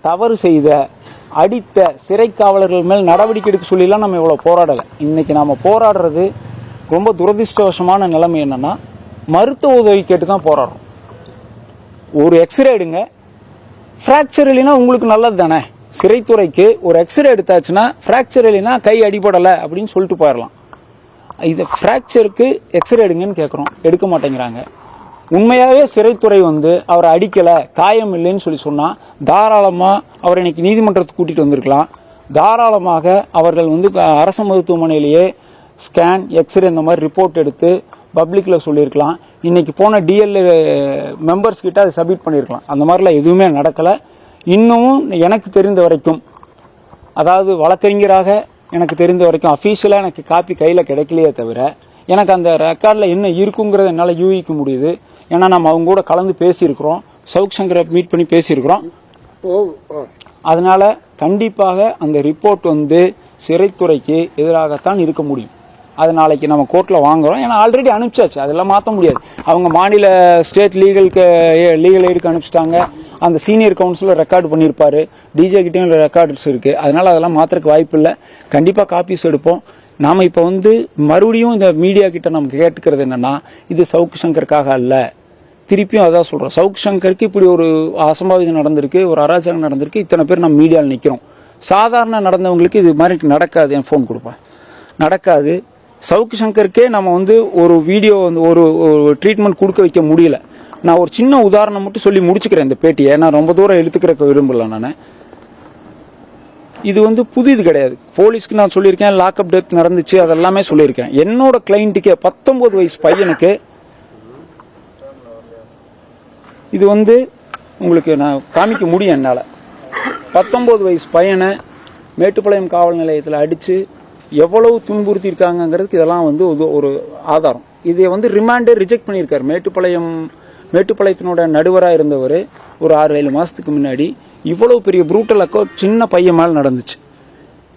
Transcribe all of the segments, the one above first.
தவறு செய்த அடித்த சிறை காவலர்கள் மேல் நடவடிக்கை எடுக்க சொல்லிலாம் நம்ம இவ்வளோ போராடலை. இன்னைக்கு நாம் போராடுறது ரொம்ப துரதிருஷ்டவசமான நிலைமை என்னன்னா, மருத்துவ உதவி கேட்டு தான் போராடுறோம். ஒரு எக்ஸ்ரே எடுங்க, ஃப்ராக்சர் இல்லைன்னா உங்களுக்கு நல்லது தானே. சிறைத்துறைக்கு ஒரு எக்ஸ்ரே எடுத்தாச்சுன்னா ஃப்ராக்சர் இல்லைன்னா கை அடிபடலை அப்படின்னு சொல்லிட்டு போயிடலாம். இது ஃப்ராக்சருக்கு எக்ஸ்ரே எடுங்கன்னு கேட்குறோம், எடுக்க மாட்டேங்கிறாங்க. உண்மையாகவே சிறைத்துறை அவரை அடிக்கலை, காயம் இல்லைன்னு சொல்லி சொன்னால் தாராளமாக அவரை இன்னைக்கு நீதிமன்றத்துக்கு கூட்டிகிட்டு வந்திருக்கலாம். தாராளமாக அவர்கள் அரசு மருத்துவமனையிலேயே ஸ்கேன், எக்ஸ்ரே இந்த மாதிரி ரிப்போர்ட் எடுத்து பப்ளிக்கில் சொல்லியிருக்கலாம். இன்னைக்கு போன டிஎல்ஏ மெம்பர்ஸ் கிட்ட அதை சப்மிட் பண்ணியிருக்கலாம். அந்த மாதிரிலாம் எதுவுமே நடக்கலை. இன்னமும் எனக்கு தெரிந்த வரைக்கும், அதாவது வழக்கறிஞராக எனக்கு தெரிந்த வரைக்கும் அஃபீஷியலாக எனக்கு காப்பி கையில் கிடைக்கலையே தவிர எனக்கு அந்த ரெக்கார்டில் என்ன இருக்குங்கிறத என்னால் யூகிக்க முடியுது. ஏன்னா நம்ம அவங்க கூட கலந்து பேசியிருக்கிறோம், சவுக் சங்கரை மீட் பண்ணி பேசியிருக்கிறோம். அதனால கண்டிப்பாக அந்த ரிப்போர்ட் சிறைத்துறைக்கு எதிராகத்தான் இருக்க முடியும். அது நாளைக்கு நம்ம கோர்ட்டில் வாங்குறோம். ஏன்னா ஆல்ரெடி அனுப்பிச்சாச்சு, அதெல்லாம் மாற்ற முடியாது. அவங்க மாநில ஸ்டேட் லீகல் எய்டுக்கு அனுப்பிச்சிட்டாங்க. அந்த சீனியர் கவுன்சிலர் ரெக்கார்டு பண்ணியிருப்பாரு, டிஜே கிட்டையும் ரெக்கார்ட்ஸ் இருக்கு. அதனால அதெல்லாம் மாத்திரக்கு வாய்ப்பு இல்லை. கண்டிப்பாக காப்பீஸ் எடுப்போம். நாம இப்போ மறுபடியும் இந்த மீடியா கிட்ட நமக்கு கேட்டுக்கிறது என்னன்னா, இது சவுக் சங்கருக்காக அல்ல. திருப்பியும் அதான் சொல்றோம், சவுக் சங்கருக்கு இப்படி ஒரு அசம்பாவிதம் நடந்திருக்கு, ஒரு அராஜகம் நடந்திருக்கு, இத்தனை பேர் நம்ம மீடியாவில் நிற்கிறோம். சாதாரண நடந்தவங்களுக்கு இது மாதிரி நடக்காது. என் ஃபோன் கொடுப்பேன், நடக்காது. சவுக் சங்கருக்கே நம்ம ஒரு வீடியோ ஒரு ட்ரீட்மெண்ட் கொடுக்க வைக்க முடியல. நான் ஒரு சின்ன உதாரணம் மட்டும் சொல்லி முடிச்சுக்கிறேன் இந்த பேட்டியை. நான் ரொம்ப தூரம் இழுத்துக்கிறக்க விரும்பல. நான் இது புது கிடையாது. போலீஸ்க்கு நான் சொல்லியிருக்கேன், லாக்அப் டெத் நடந்துச்சு, அதெல்லாமே சொல்லியிருக்கேன். என்னோட கிளைண்ட்டுக்கே 19 வயசு பையனுக்கு இது உங்களுக்கு நான் காமிக்க முடியும் என்னால். 19 வயசு பையனை மேட்டுப்பாளையம் காவல் நிலையத்தில் அடித்து எவ்வளவு துன்புறுத்தி இருக்காங்கிறதுக்கு இதெல்லாம் ஒரு ஆதாரம். இதை ரிமாண்டே ரிஜெக்ட் பண்ணியிருக்காரு. மேட்டுப்பாளையத்தினோட நடுவராக இருந்தவர் ஒரு 6-7 மாதத்துக்கு முன்னாடி இவ்வளவு பெரிய ப்ரூட்டல் அக்கௌண்ட் சின்ன பையன் மேல் நடந்துச்சு.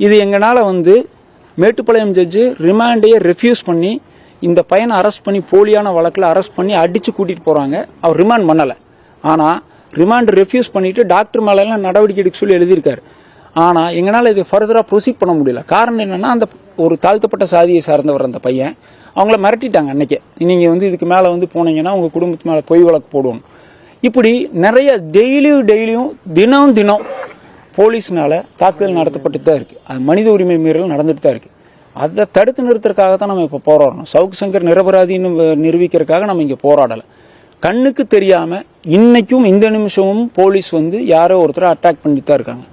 இது எங்களால் மேட்டுப்பாளையம் ஜட்ஜு ரிமாண்டையே ரெஃப்யூஸ் பண்ணி இந்த பையனை அரெஸ்ட் பண்ணி போலியான வழக்கில் அரெஸ்ட் பண்ணி அடித்து கூட்டிகிட்டு போகிறாங்க. அவர் ரிமாண்ட் பண்ணலை. ஆனால் ரிமாண்ட் ரெஃப்யூஸ் பண்ணிட்டு டாக்டர் மேலாம் நடவடிக்கை எடுக்க சொல்லி எழுதியிருக்காரு. ஆனால் எங்களால் இதை ஃபர்தராக ப்ரொசீட் பண்ண முடியல. காரணம் என்னென்னா, அந்த ஒரு தாழ்த்தப்பட்ட சாதியை சார்ந்தவர் அந்த பையன், அவங்கள மிரட்டிட்டாங்க அன்னைக்கே. நீங்கள் இதுக்கு மேலே போனீங்கன்னா உங்கள் குடும்பத்து மேலே பொய் வழக்கு போடுவோம். இப்படி நிறைய டெய்லியும் தினம் போலீஸ்னால தாக்குதல் நடத்தப்பட்டு தான் இருக்கு. அது மனித உரிமை மீறல் நடந்துட்டு தான் இருக்கு. அதை தடுத்து நிறுத்துறதுக்காக தான் நம்ம இப்போ போராடணும். சவுக் சங்கர் நிரபராதின்னு நிரூபிக்கிறதுக்காக நம்ம இங்கே போராடலை. கண்ணுக்கு தெரியாம இன்னைக்கும் இந்த நிமிஷமும் போலீஸ் யாரோ ஒருத்தரை அட்டாக் பண்ணிட்டு தான் இருக்காங்க.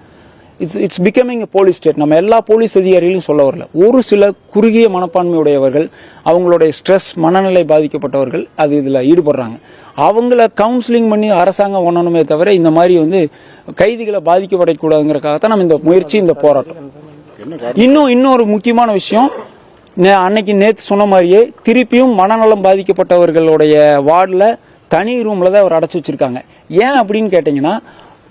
It's becoming a police state. நம்ம எல்லா போலீஸ் அதிகாரிகளும் சொல்ல வரல. ஒரு சில குறுகிய மனப்பான்மையுடையவர்கள், அவங்களுடைய ஸ்ட்ரெஸ், மனநிலை பாதிக்கப்பட்டவர்கள் இதில் ஈடுபடுறாங்க. அவங்கள கவுன்சிலிங் பண்ணி அரசாங்கம் பண்ணணுமே தவிர இந்த மாதிரி கைதிகளை பாதிக்கப்படக்கூடாதுங்கிறதுக்காகத்தான் நம்ம இந்த முயற்சி, இந்த போராட்டம். இன்னொரு முக்கியமான விஷயம், நேற்று சொன்ன மாதிரியே திருப்பியும் மனநலம் பாதிக்கப்பட்டவர்களுடைய வார்டில் தனி ரூம்ல தான் அவர் அடைச்சி வச்சிருக்காங்க. ஏன் அப்படின்னு கேட்டீங்கன்னா,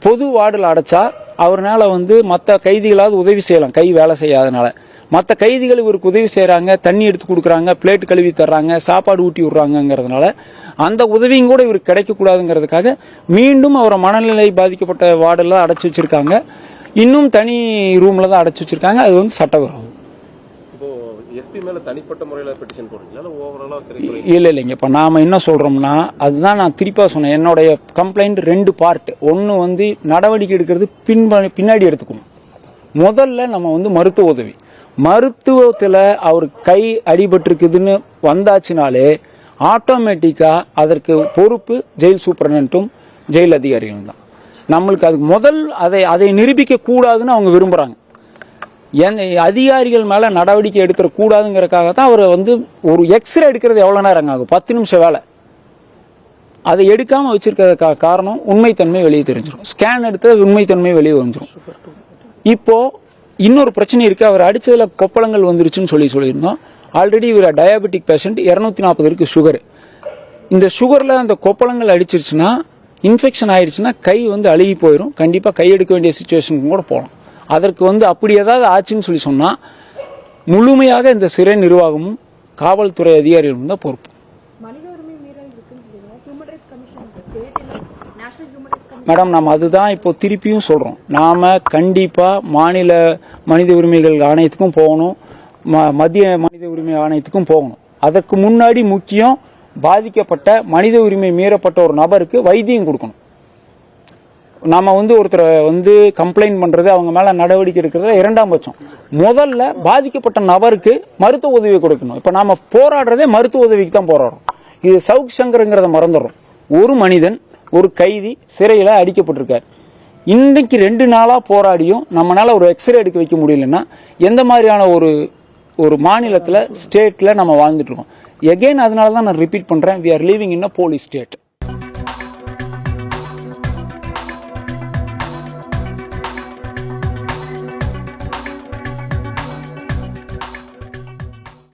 பொது வார்டில் அடைச்சா அவர்னால மற்ற கைதிகளாவது உதவி செய்யலாம், கை வேலை செய்யாதனால. மற்ற கைதிகள் இவருக்கு உதவி செய்யறாங்க, தண்ணி எடுத்து கொடுக்குறாங்க, பிளேட் கழுவி தர்றாங்க, சாப்பாடு ஊட்டி விடுறாங்கிறதுனால அந்த உதவியும் கூட இவருக்கு கிடைக்கக்கூடாதுங்கிறதுக்காக மீண்டும் அவரை மனநிலை பாதிக்கப்பட்ட வார்டில் அடைச்சி வச்சிருக்காங்க. இன்னும் தனி ரூம்ல தான் அடைச்சி வச்சிருக்காங்க. அது சட்டவிரோதம். இல்லைங்க. இப்ப நாம என்ன சொல்றோம்னா, அதுதான் நான் திருப்பா சொன்னேன். என்னுடைய கம்ப்ளைண்ட் 2 பார்ட். ஒன்னு நடவடிக்கை எடுக்கிறது பின்னாடி எடுத்துக்கணும். முதல்ல நம்ம மருத்துவ உதவி, மருத்துவத்துல அவர் கை அடிபட்டிருக்குதுன்னு வந்தாச்சுனாலே ஆட்டோமேட்டிக்கா அதற்கு பொறுப்பு ஜெயில் சூப்பரண்டும் ஜெயில் அதிகாரிகள் தான். நம்மளுக்கு அதுக்கு முதல் அதை நிரூபிக்க கூடாதுன்னு அவங்க விரும்புறாங்க. அதிகாரிகள் மேல நடவடிக்கை எடுத்துட கூடாதுங்கிறதுக்காக தான் அவர் ஒரு எக்ஸ்ரே எடுக்கிறது எவ்வளவு நேரம் ஆகும்? 10 நிமிஷம் வேலை. அதை எடுக்காம வச்சிருக்கிறதுக்காக காரணம் உண்மைத்தன்மை வெளியே தெரிஞ்சிடும். ஸ்கேன் எடுத்து உண்மைத்தன்மை வெளியே வந்துடும். இப்போ இன்னொரு பிரச்சனை இருக்கு. அவர் அடிச்சதுல கொப்பளங்கள் வந்துருச்சுன்னு சொல்லியிருந்தோம். ஆல்ரெடி இவர் டயாபெட்டிக் பேஷண்ட், 240 இருக்கு சுகர். இந்த சுகர்ல அந்த கொப்பளங்கள் அடிச்சிருச்சுன்னா, இன்ஃபெக்ஷன் ஆயிடுச்சுன்னா கை அழுகி போயிடும். கண்டிப்பா கை எடுக்க வேண்டிய சிச்சுவேஷனுக்கு கூட போகலாம். அதற்கு அப்படி ஏதாவது ஆச்சுன்னு சொன்னா முழுமையாக இந்த சிறை நிர்வாகமும் காவல்துறை அதிகாரிகளும் தான் பொறுப்பு. மேடம் நம்ம அதுதான் இப்போ திருப்பியும் சொல்றோம். நாம கண்டிப்பா மாநில மனித உரிமைகள் ஆணையத்துக்கும் போகணும், மத்திய மனித உரிமை ஆணையத்துக்கும் போகணும். அதற்கு முன்னாடி முக்கியம் பாதிக்கப்பட்ட மனித உரிமை மீறப்பட்ட ஒரு நபருக்கு வைத்தியம் கொடுக்கணும். நாம ஒருத்தரை கம்ப்ளைண்ட் பண்றது, அவங்க மேல நடவடிக்கை எடுக்கிறதுல இரண்டாம் பட்சம். முதல்ல பாதிக்கப்பட்ட நபருக்கு மருத்துவ உதவி கொடுக்கணும். இப்ப நாம போராடுறதே மருத்துவ உதவிக்கு தான் போராடுறோம். இது சவுக் சங்கர்ங்கிறத மறந்துடுறோம். ஒரு மனிதன், ஒரு கைதி சிறையில அடிக்கப்பட்டிருக்காரு. இன்னைக்கு 2 நாளா போராடியும் நம்மளால ஒரு எக்ஸ்ரே எடுக்க வைக்க முடியலன்னா எந்த மாதிரியான ஒரு மாநிலத்துல, ஸ்டேட்ல நம்ம வாழ்ந்துட்டு இருக்கோம். எகைன் அதனால தான் நான் ரிப்பீட் பண்றேன், we are living in a police state.